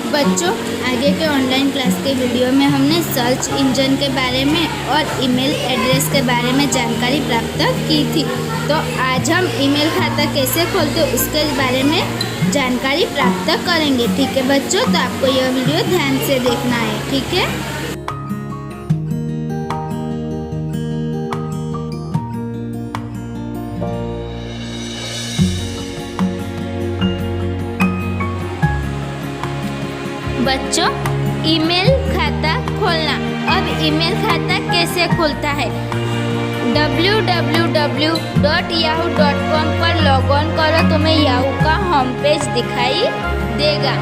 बच्चों, आगे के ऑनलाइन क्लास के वीडियो में हमने सर्च इंजन के बारे में और ईमेल एड्रेस के बारे में जानकारी प्राप्त की थी। तो आज हम ईमेल खाता कैसे खोलते उसके बारे में जानकारी प्राप्त करेंगे। ठीक है बच्चों, तो आपको यह वीडियो ध्यान से देखना है। ठीक है। बच्चों, ईमेल खाता खोलना। अब ईमेल खाता कैसे खुलता है? www.yahoo.com पर लॉग ऑन करो, तुम्हें याहू का होम पेज दिखाई देगा।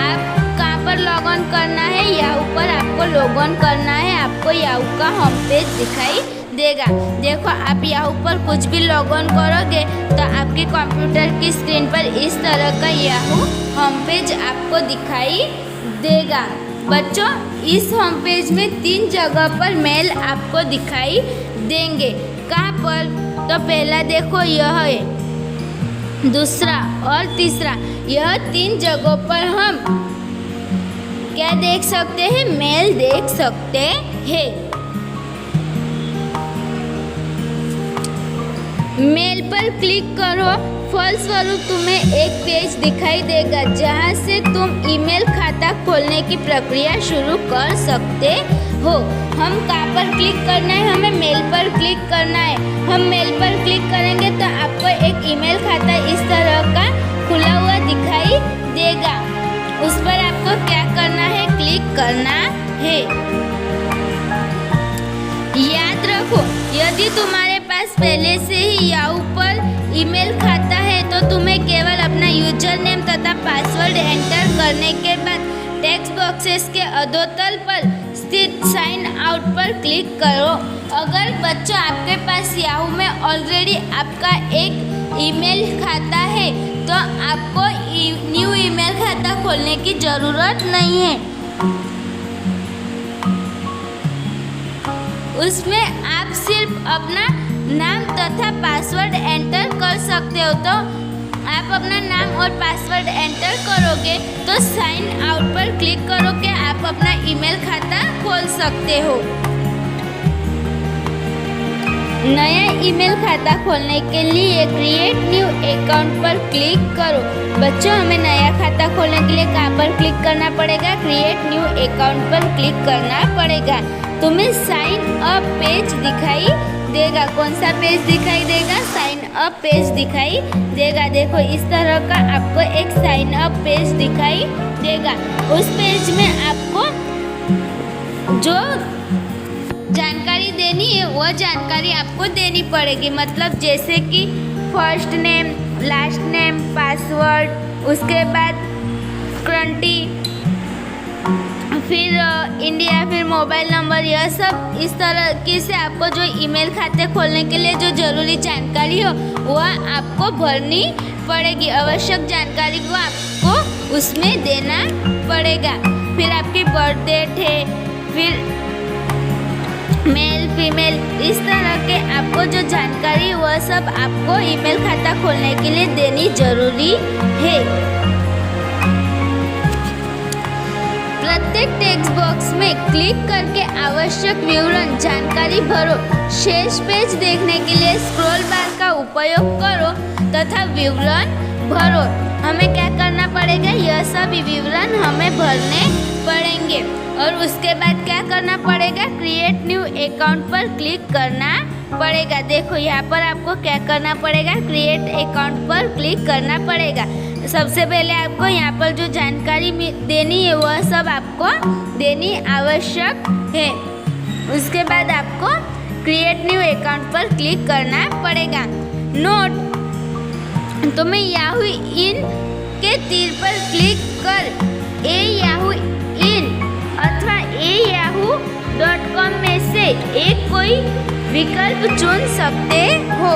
आप कहाँ पर लॉग ऑन करना है? याहू पर आपको लॉग ऑन करना है। आपको याहू का होम पेज दिखाई देगा। देखो, आप याहू पर कुछ भी लॉग ऑन करोगे तो आपके कंप्यूटर की स्क्रीन पर इस तरह का याहू होम पेज आपको दिखाई देगा। बच्चों, इस होम पेज में 3 जगह पर मेल आपको दिखाई देंगे। कहाँ पर? तो पहला देखो, यह है, दूसरा और तीसरा। यह 3 जगहों पर हम क्या देख सकते हैं? मेल देख सकते हैं। मेल पर क्लिक करो, फलस्वरूप तुम्हें एक पेज दिखाई देगा जहां से तुम ईमेल खाता खोलने की प्रक्रिया शुरू कर सकते हो। हम कहाँ पर क्लिक करना है? हमें मेल पर क्लिक करना है। हम मेल पर क्लिक करेंगे तो आपको एक ईमेल खाता इस तरह का खुला हुआ दिखाई देगा। उस पर आपको क्या करना है? क्लिक करना है। याद रखो, यदि तुम्हारे पास पहले से ही याहू पर ईमेल खाता है तो तुम्हें केवल अपना यूजर नेम तथा पासवर्ड एंटर करने के बाद टेक्स्ट बॉक्सेस के अधोतल पर स्थित साइन आउट पर क्लिक करो। अगर बच्चों आपके पास याहू में ऑलरेडी आपका एक ईमेल खाता है तो आपको न्यू ईमेल खाता खोलने की ज़रूरत नहीं है। उसमें आप सिर्फ अपना नाम तथा पासवर्ड एंटर कर सकते हो। तो आप अपना नाम और पासवर्ड एंटर करोगे तो साइन आउट पर क्लिक करो कि आप अपना ईमेल खाता खोल सकते हो। नया ईमेल खाता खोलने के लिए क्रिएट न्यू अकाउंट पर क्लिक करो। बच्चों, हमें नया खाता खोलने के लिए कहाँ पर क्लिक करना पड़ेगा? क्रिएट न्यू अकाउंट पर क्लिक करना पड़ेगा। तुम्हें साइन अप पेज दिखाई देगा। कौन सा पेज दिखाई देगा? साइन अप पेज दिखाई देगा। देखो, इस तरह का आपको एक साइन अप पेज दिखाई देगा। उस पेज में आपको जो जानकारी देनी है वह जानकारी आपको देनी पड़ेगी। मतलब जैसे कि first name, last name, password, उसके बाद कंट्री, फिर इंडिया, फिर मोबाइल नंबर, यह सब इस तरह की से आपको जो ईमेल खाते खोलने के लिए जो ज़रूरी जानकारी हो वह आपको भरनी पड़ेगी। आवश्यक जानकारी को आपको उसमें देना पड़ेगा। फिर आपकी बर्थ डेट है, फिर मेल, फीमेल, इस तरह के आपको जो जानकारी वह सब आपको ईमेल खाता खोलने के लिए देनी जरूरी है। प्रत्येक टेक्स्ट बॉक्स में क्लिक करके आवश्यक विवरण जानकारी भरो। शेष पेज देखने के लिए स्क्रॉल बार का उपयोग करो तथा विवरण भरो। हमें क्या करना पड़ेगा? यह सब विवरण हमें भरने पड़ेंगे। और उसके बाद क्या करना पड़ेगा? क्रिएट न्यू अकाउंट पर क्लिक करना पड़ेगा। देखो, यहाँ पर आपको क्या करना पड़ेगा? क्रिएट अकाउंट पर क्लिक करना पड़ेगा। सबसे पहले आपको यहाँ पर जो जानकारी देनी है वह सब आपको देनी आवश्यक है। उसके बाद आपको क्रिएट न्यू अकाउंट पर क्लिक करना पड़ेगा। नोट, तुम्हें याहू इन के तीर पर क्लिक कर ए याहू इन अथवा yahoo.com में से एक कोई विकल्प चुन सकते हो।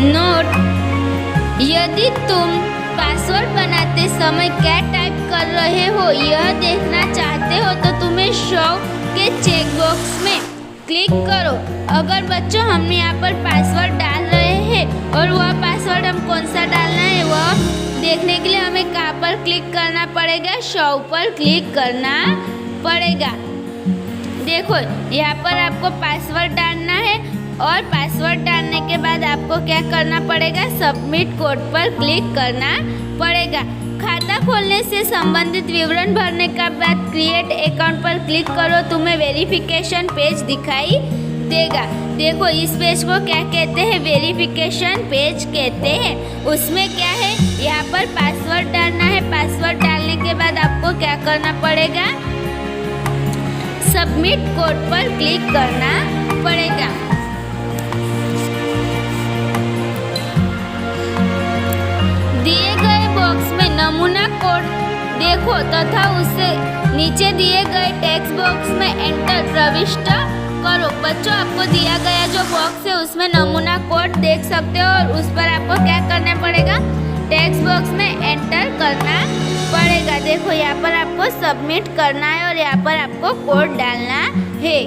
नोट, यदि तुम पासवर्ड बनाते समय क्या टाइप कर रहे हो यह देखना चाहते हो तो तुम्हें शो के चेक बॉक्स में क्लिक करो। अगर बच्चों हम यहाँ पर पासवर्ड डाल रहे हैं और वह पासवर्ड पासवर्ड हम कौन सा डालना है वह देखने के लिए हमें कहाँ पर क्लिक करना पड़ेगा, शो पर क्लिक करना पड़ेगा। देखो यहाँ पर आपको पासवर्ड डालना है और पासवर्ड डालने के बाद आपको क्या करना पड़ेगा, सबमिट कोड पर क्लिक करना पड़ेगा। खाता खोलने से संबंधित विवरण भरने का बाद क्रिएट अकाउंट पर क्लिक करो, तुम्हें वेरिफिकेशन पेज दिखाई देगा। देखो इस पेज को क्या कहते हैं, वेरिफिकेशन पेज कहते हैं। उसमें क्या है, यहाँ पर पासवर्ड डालना है। पासवर्ड डालने के बाद आपको क्या करना पड़ेगा, सबमिट कोड पर क्लिक करना पड़ेगा। दिए गए बॉक्स में नमूना कोड देखो तथा उससे नीचे दिए गए टेक्स्ट बॉक्स में एंटर प्रविष्ट करो। बच्चों आपको दिया गया जो बॉक्स है उसमें नमूना कोड देख सकते हो और उस पर आपको क्या करना पड़ेगा, टेक्स्ट बॉक्स में एंटर करना पड़ेगा। देखो यहाँ पर आपको सबमिट करना है और यहाँ पर आपको कोड डालना है।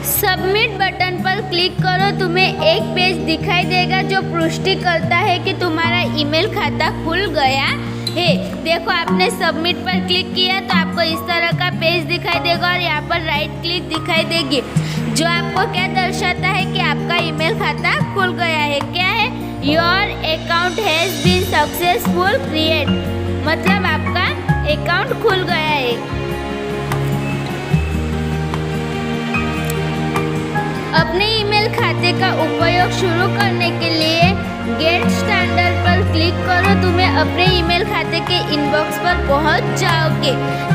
सबमिट बटन पर क्लिक करो, तुम्हें एक पेज दिखाई देगा जो पुष्टि करता है कि तुम्हारा ईमेल खाता खुल गया है। देखो आपने सबमिट पर क्लिक किया तो आपको इस तरह का पेज दिखाई देगा और यहाँ पर राइट क्लिक दिखाई देगी जो आपको क्या दर्शाता है कि आपका ईमेल खाता खुल गया है। क्या है, your account has been successful create, मतलब आपका अकाउंट खुल गया है। अपने ईमेल खाते का उपयोग शुरू करने के लिए गेट स्टार्टेड पर क्लिक करो, तुम्हें अपने ईमेल खाते के इनबॉक्स पर पहुंच जाओगे।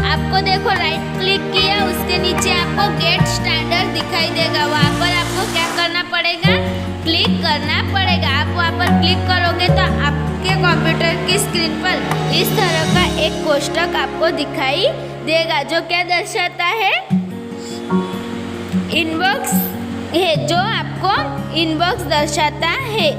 आपको देखो राइट क्लिक किया, उसके नीचे आपको गेट स्टार्टेड दिखाई देगा, वहाँ पर आपको क्या करना पड़ेगा, क्लिक करना पड़ेगा। आप वहाँ पर क्लिक करोगे तो आपके कंप्यूटर की स्क्रीन पर इस तरह का एक कोष्ठक आपको दिखाई देगा जो क्या दर्शाता है, इनबॉक्स है, जो आपको इनबॉक्स दर्शाता है।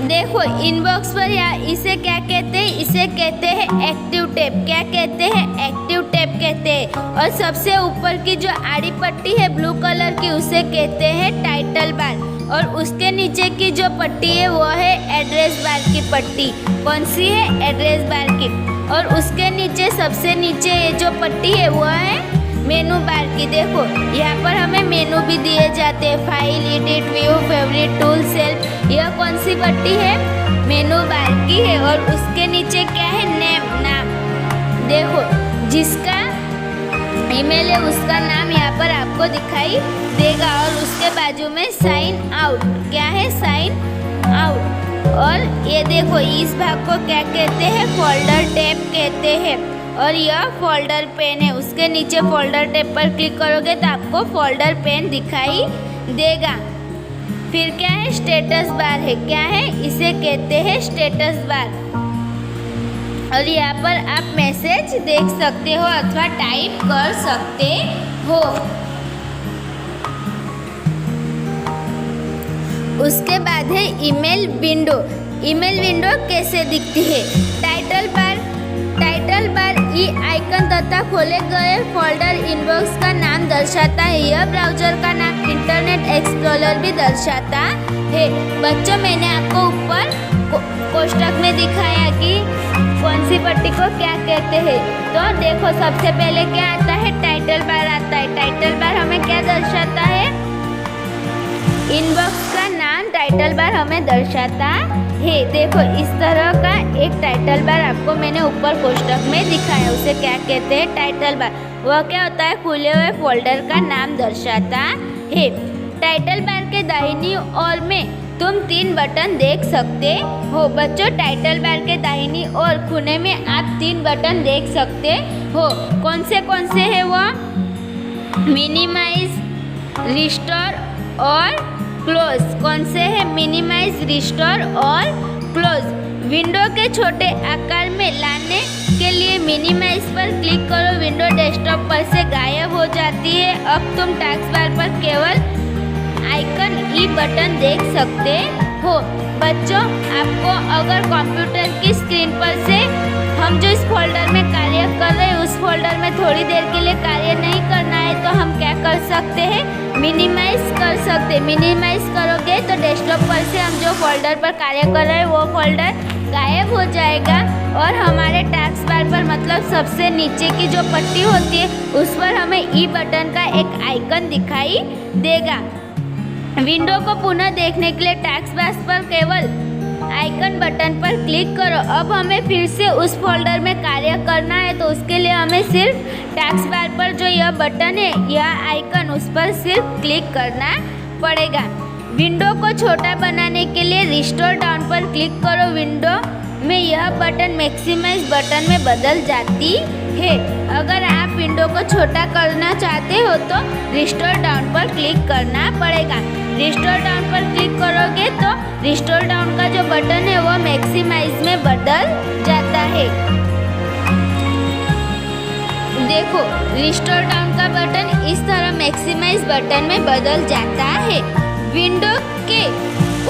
देखो इनबॉक्स पर इसे क्या कहते हैं, इसे कहते हैं एक्टिव टैब। क्या कहते हैं, एक्टिव टैब कहते हैं। और सबसे ऊपर की जो आड़ी पट्टी है ब्लू कलर की उसे कहते हैं टाइटल बार और उसके नीचे की जो पट्टी है वो है एड्रेस बार की पट्टी। कौन सी है, एड्रेस बार की। और उसके नीचे सबसे नीचे जो पट्टी है वो है मेनू बार की। देखो यहाँ पर हमें मेनू भी दिए जाते हैं, file, edit, view, favourite, tool, self. यह कौन सी पट्टी है, मेनू बार की है। और उसके नीचे क्या है, नेम, नाम। देखो जिसका ईमेल है उसका नाम यहाँ पर आपको दिखाई देगा। और उसके बाजू में साइन आउट, क्या है, साइन आउट। और ये देखो इस भाग को क्या कहते हैं, फोल्डर टैब कहते हैं। और यह फोल्डर पेन है, उसके नीचे फोल्डर टैब पर क्लिक करोगे तो आपको फोल्डर पेन दिखाई देगा। फिर क्या है, स्टेटस बार है। क्या है, इसे कहते हैं स्टेटस बार। और यहाँ पर आप मैसेज देख सकते हो अथवा टाइप कर सकते हो। उसके बाद है ईमेल विंडो। ईमेल विंडो कैसे दिखती है, टाइटल बार ई आइकन तथा खोले गए फोल्डर इनबॉक्स का नाम दर्शाता है। यह ब्राउजर का नाम इंटरनेट एक्सप्लोरर भी दर्शाता है। बच्चों मैंने आपको ऊपर कोष्ठक में दिखाया कि कौन सी पट्टी को क्या कहते हैं। तो देखो सबसे पहले क्या आता है, टाइटल बार आता है। टाइटल बार हमें क्या दर्शाता है, इनबॉक्स का नाम टाइटल बार हमें दर्शाता है। देखो इस तरह का एक टाइटल बार आपको मैंने ऊपर कोष्ठक में दिखाया, उसे क्या कहते हैं, टाइटल बार। वह क्या होता है, खुले हुए फोल्डर का नाम दर्शाता है। टाइटल बार के दाहिनी ओर में तुम 3 बटन देख सकते हो। बच्चों टाइटल बार के दाहिनी ओर कोने में आप 3 बटन देख सकते हो। कौन से है वो, मिनिमाइज, रिस्टोर और क्लोज। कौन से है, मिनिमाइज, रिस्टोर और क्लोज। विंडो के छोटे आकार में लाने के लिए मिनिमाइज पर क्लिक करो, विंडो डेस्कटॉप पर से गायब हो जाती है। अब तुम टास्क बार पर केवल आइकन ई बटन देख सकते हो। बच्चों आपको अगर कंप्यूटर की स्क्रीन पर से हम जो इस फोल्डर में कार्य कर रहे हैं उस फोल्डर में थोड़ी देर के लिए कार्य नहीं करना है तो हम क्या कर सकते हैं, मिनिमाइज कर सकते। मिनिमाइज करोगे तो डेस्कटॉप पर से हम जो फोल्डर पर कार्य कर रहे हैं वो फोल्डर गायब हो जाएगा और हमारे टास्क बार पर मतलब सबसे नीचे की जो पट्टी होती है उस पर हमें ई बटन का एक आइकन दिखाई देगा। विंडो को पुनः देखने के लिए टास्क बार पर केवल आइकन बटन पर क्लिक करो। अब हमें फिर से उस फोल्डर में कार्य करना है तो उसके लिए हमें सिर्फ टास्क बार पर जो यह बटन है यह आइकन उस पर सिर्फ क्लिक करना पड़ेगा। विंडो को छोटा बनाने के लिए रिस्टोर डाउन पर क्लिक करो। विंडो में यह बटन मैक्सिमाइज बटन में बदल जाती है। अगर आप विंडो को छोटा करना चाहते हो तो रिस्टोर डाउन पर क्लिक करना पड़ेगा। रिस्टोर डाउन पर क्लिक करोगे तो रिस्टोर डाउन का जो बटन है वो मैक्सिमाइज में बदल जाता है। देखो रिस्टोर डाउन का बटन इस तरह मैक्सिमाइज बटन में बदल जाता है। विंडो के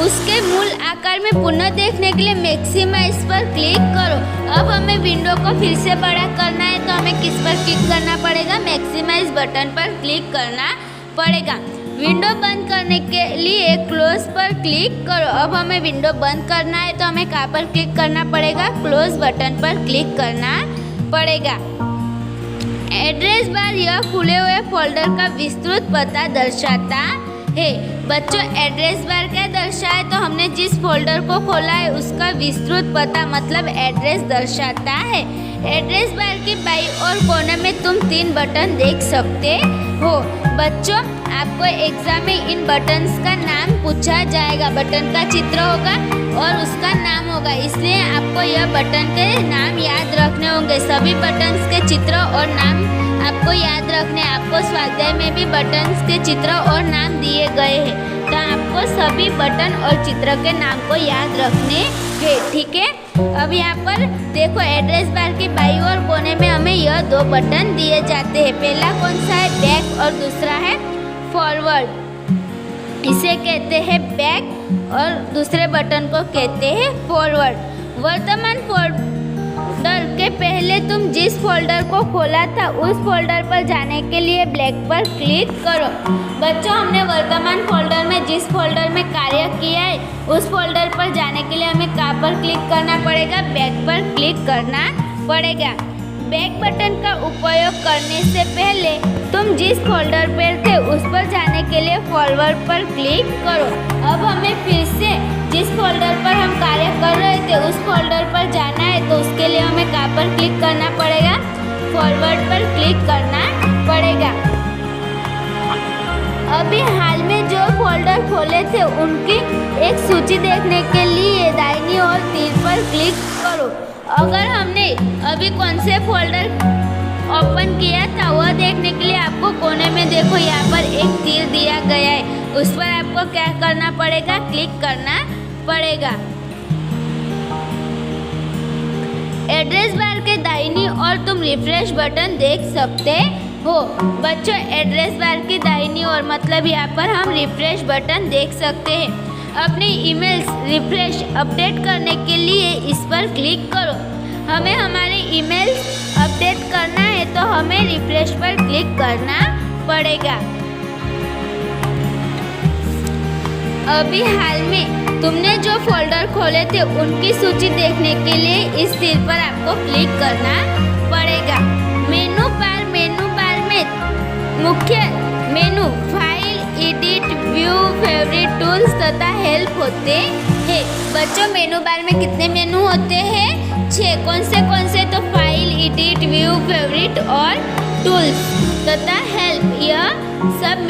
उसके मूल आकार में पुनः देखने के लिए मैक्सिमाइज पर क्लिक करो। अब हमें विंडो को फिर से बड़ा करना है तो हमें किस पर क्लिक करना पड़ेगा? मैक्सिमाइज बटन पर क्लिक करना पड़ेगा। विंडो बंद करने के लिए क्लोज पर क्लिक करो। अब हमें विंडो बंद करना है तो हमें कहाँ पर क्लिक करना पड़ेगा? क्लोज बटन पर क्लिक करना पड़ेगा। एड्रेस बार यह खुले हुए फोल्डर का विस्तृत पता दर्शाता है। बच्चों एड्रेस बार क्या दर्शाए? तो हमने जिस फोल्डर को खोला है उसका विस्तृत पता मतलब एड्रेस दर्शाता है। एड्रेस बार की बाईं ओर कोने में तुम 3 बटन देख सकते हो। बच्चों आपको एग्जाम में इन बटन्स का नाम पूछा जाएगा। बटन का चित्र होगा और उसका नाम होगा, इसलिए आपको यह बटन के नाम याद रखने होंगे। सभी बटन्स के चित्र और नाम आपको याद रखने। आपको स्वाध्याय में भी बटन्स के चित्र और नाम दिए गए हैं तो आपको सभी बटन और चित्र के नाम को याद रखने हैं, ठीक है। अब यहाँ पर देखो एड्रेस बार की बाईं ओर कोने में हमें यह 2 बटन दिए जाते हैं। पहला कौन सा है? बैक और दूसरा है फॉरवर्ड। इसे कहते हैं बैक और दूसरे बटन को कहते हैं फॉरवर्ड। वर्तमान फोल्डर के पहले तुम जिस फोल्डर को खोला था उस फोल्डर पर जाने के लिए ब्लैक पर क्लिक करो। बच्चों हमने वर्तमान फोल्डर में जिस फोल्डर में कार्य किया है उस फोल्डर पर जाने के लिए हमें कहाँ पर क्लिक करना पड़ेगा? बैक पर क्लिक करना पड़ेगा। बैक बटन का उपयोग करने से पहले तुम जिस फोल्डर पर थे उस पर जाने के लिए फॉरवर्ड पर क्लिक करो। अब हमें फिर से जिस फोल्डर पर हम कार्य कर रहे थे उस फोल्डर पर जाना है तो उसके लिए हमें कहाँ पर क्लिक करना पड़ेगा? फॉरवर्ड पर क्लिक करना पड़ेगा। अभी हाल में जो फोल्डर खोले थे उनकी एक सूची देखने के लिए दाहिनी ओर तीर पर क्लिक करो। अगर हमने अभी कौन से फोल्डर ओपन किया था वह देखने के लिए आपको कोने में देखो यहाँ पर एक तीर दिया गया है, उस पर आपको क्या करना पड़ेगा? क्लिक करना पड़ेगा। एड्रेस बार के दाहिनी ओर तुम रिफ्रेश बटन देख सकते हो। बच्चों एड्रेस बार की दाहिनी ओर मतलब यहाँ पर हम रिफ्रेश बटन देख सकते हैं। अपनी ईमेल्स रिफ्रेश अपडेट करने के लिए इस पर क्लिक करो। हमें हमारे ईमेल्स अपडेट करना है तो हमें रिफ्रेश पर क्लिक करना पड़ेगा। अभी हाल में तुमने जो फोल्डर खोले थे उनकी सूची देखने के लिए इस तीर पर आपको क्लिक करना पड़ेगा। मेनू बार में मुख्य मेनू file, edit, view, favourite, tools तथा हेल्प होते हैं। बच्चों मेनू बार में कितने मेनू होते हैं? 6। कौन से? तो फाइल, एडिट, व्यू, फेवरेट और टूल्स तथा हेल्प, यह सब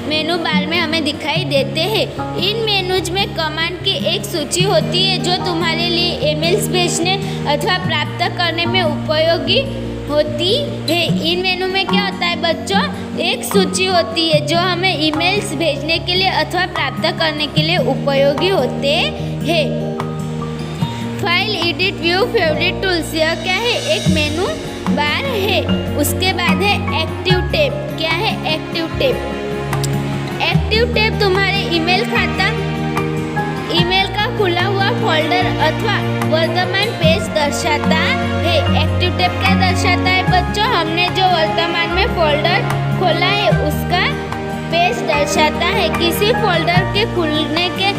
मेनू बार में हमें दिखाई देते हैं। इन मेनूज में कमांड की एक सूची होती है जो तुम्हारे लिए ईमेल्स भेजने अथवा प्राप्त करने में उपयोगी होती है। इन मेनू में क्या होता है बच्चों? एक सूची होती है जो हमें ईमेल्स भेजने के लिए अथवा प्राप्त करने के लिए उपयोगी होते हैं। File, edit, view, favourite, tools, यह क्या है? एक मेनू बार है। उसके बाद है एक्टिव टैब। क्या है एक्टिव टैब? एक्टिव टैब तुम्हारे ईमेल खाता, ईमेल का खुला हुआ फोल्डर अथवा वर्तमान पेज दर्शाता है। एक्टिव टैब क्या दर्शाता है बच्चों? हमने जो वर्तमान में फोल्डर खोला है उसका पेज दर्शाता है। किसी फोल्डर के खुलने के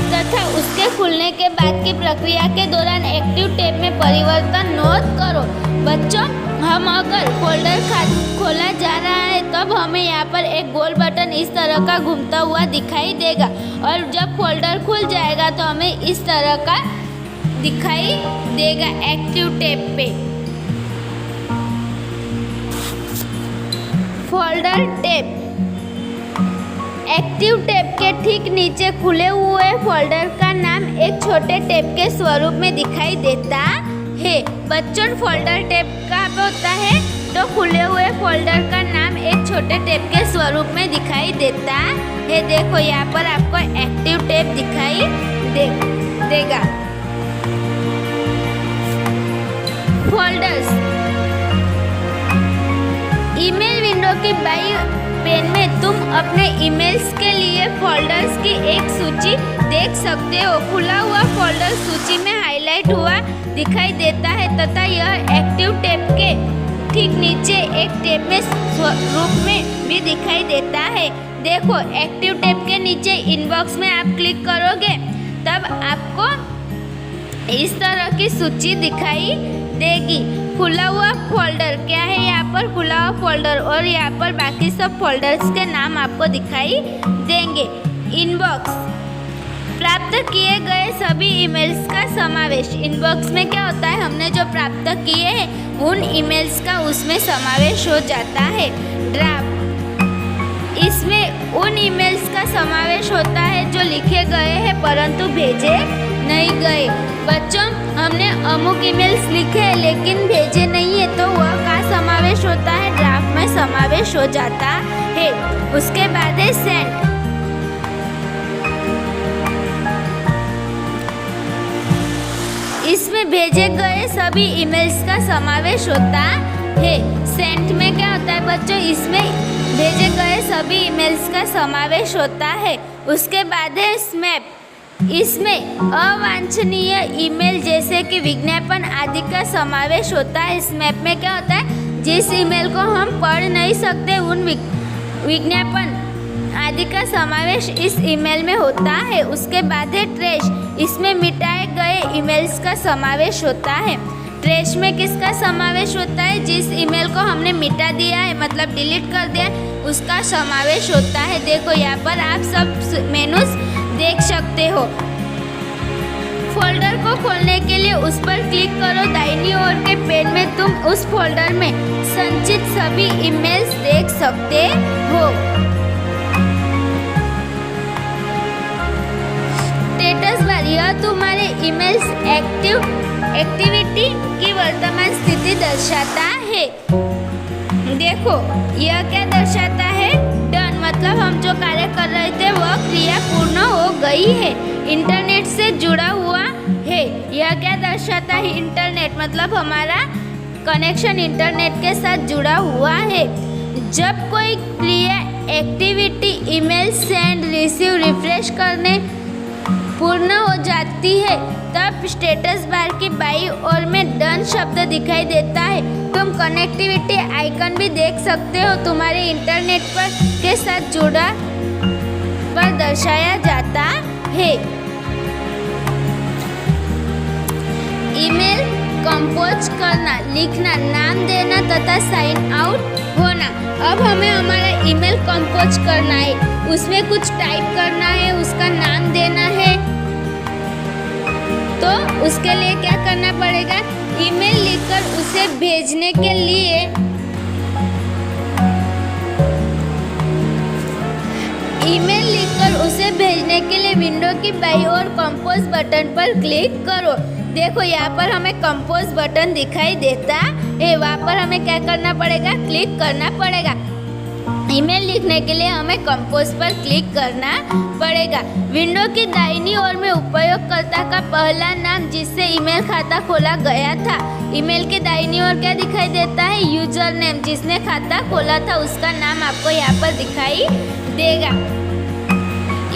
तथा उसके खुलने के बाद की प्रक्रिया के दौरान एक्टिव टैब में परिवर्तन नोट करो। बच्चों, हम अगर फोल्डर खोला जा रहा है तब हमें यहाँ पर एक गोल बटन इस तरह का घूमता हुआ दिखाई देगा और जब फोल्डर खुल जाएगा तो हमें इस तरह का दिखाई देगा एक्टिव टैब पे। फोल्डर टैब एक्टिव टैब के ठीक नीचे खुले हुए फोल्डर का नाम एक छोटे टैब के स्वरूप में दिखाई देता है। बच्चों, फोल्डर टैब कहाँ पे होता है? तो खुले हुए फोल्डर का नाम एक छोटे टैब के स्वरूप में दिखाई देता है। देखो यहाँ पर आपको एक्टिव टैब दिखाई देगा। फोल्डर्स ईमेल विंडो की बाईं पैन में तुम अपने ईमेल्स के लिए फोल्डर्स की एक सूची देख सकते हो। खुला हुआ फोल्डर सूची में हाईलाइट हुआ दिखाई देता है तथा यह एक्टिव टैब के ठीक नीचे एक टैब में रूप में भी दिखाई देता है। देखो, एक्टिव टैब के नीचे इनबॉक्स में आप क्लिक करोगे तब आपको इस तरह की सूची दिखाई देगी। खुला हुआ फोल्डर क्या है? यहाँ पर खुला हुआ फोल्डर और यहाँ पर बाकी सब फोल्डर्स के नाम आपको दिखाई देंगे। इनबॉक्स प्राप्त किए गए सभी ईमेल्स का समावेश। इनबॉक्स में क्या होता है? हमने जो प्राप्त किए हैं उन ईमेल्स का उसमें समावेश हो जाता है। ड्राफ्ट इसमें उन ईमेल्स का समावेश होता है जो लिखे गए हैं परंतु भेजे नहीं गए। बच्चों, हमने अमुक ईमेल्स लिखे हैं लेकिन भेजे नहीं है तो वह का समावेश होता है? ड्राफ्ट में समावेश हो जाता है। उसके बाद है सेंड। इसमें भेजे गए सभी ईमेल्स का समावेश होता है। सेंट में क्या होता है बच्चों? इसमें भेजे गए सभी ईमेल्स का समावेश होता है। उसके बाद है स्मैप। इसमें अवांछनीय ईमेल जैसे कि विज्ञापन आदि का समावेश होता है। स्मैप में क्या होता है? जिस ईमेल को हम पढ़ नहीं सकते उन विज्ञापन आदि का समावेश इस ईमेल में होता है। उसके बाद है ट्रैश। इसमें मिटाए गए ईमेल्स का समावेश होता है। ट्रैश में किसका समावेश होता है? जिस ईमेल को हमने मिटा दिया है मतलब डिलीट कर दिया है उसका समावेश होता है। देखो यहाँ पर आप सब मेनूज देख सकते हो। फोल्डर को खोलने के लिए उस पर क्लिक करो। दाहिनी ओर के पैन में तुम उस फोल्डर में संचित सभी ईमेल्स देख सकते हो। स्टेटस बार यह तुम्हारे ईमेल्स एक्टिविटी की वर्तमान स्थिति दर्शाता है। देखो, यह क्या दर्शाता है? डन मतलब हम जो कार्य कर रहे थे वह क्रिया पूर्ण हो गई है। इंटरनेट से जुड़ा हुआ है। यह क्या दर्शाता है? इंटरनेट मतलब हमारा कनेक्शन इंटरनेट के साथ जुड़ा हुआ है। जब कोई क्रिया activity email send receive refresh करने पूर्ण हो जाती है तब स्टेटस बार की बाईं ओर में डन शब्द दिखाई देता है। तुम कनेक्टिविटी आइकन भी देख सकते हो। तुम्हारे इंटरनेट पर के साथ जुड़ा पर दर्शाया जाता है। ईमेल कंपोज करना, लिखना, नाम देना तथा साइन आउट होना। अब हमें हमारा ईमेल कंपोज करना है। उसमें कुछ टाइप करना है, उसका नाम देना है। तो उसके लिए क्या करना पड़ेगा? ईमेल लिखकर उसे भेजने के लिए विंडो की बाईं ओर कंपोज बटन पर क्लिक करो। देखो यहाँ पर हमें कंपोज बटन दिखाई देता है। वहाँ पर हमें क्या करना पड़ेगा? क्लिक करना पड़ेगा। ईमेल लिखने के लिए हमें कंपोज पर क्लिक करना पड़ेगा। विंडो की दाहिनी ओर में उपयोगकर्ता का पहला नाम जिससे ईमेल खाता खोला गया था। ईमेल के दाहिनी ओर क्या दिखाई देता है? यूजर नेम, जिसने खाता खोला था उसका नाम आपको यहाँ पर दिखाई देगा।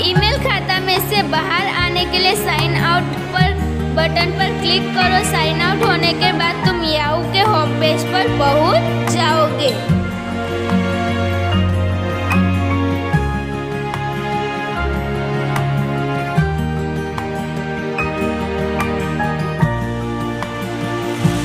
ईमेल खाता में से बाहर आने के लिए साइन आउट पर बटन पर क्लिक करो। साइन आउट होने के बाद तुम याहू के होम पेज पर पहुँच जाओगे।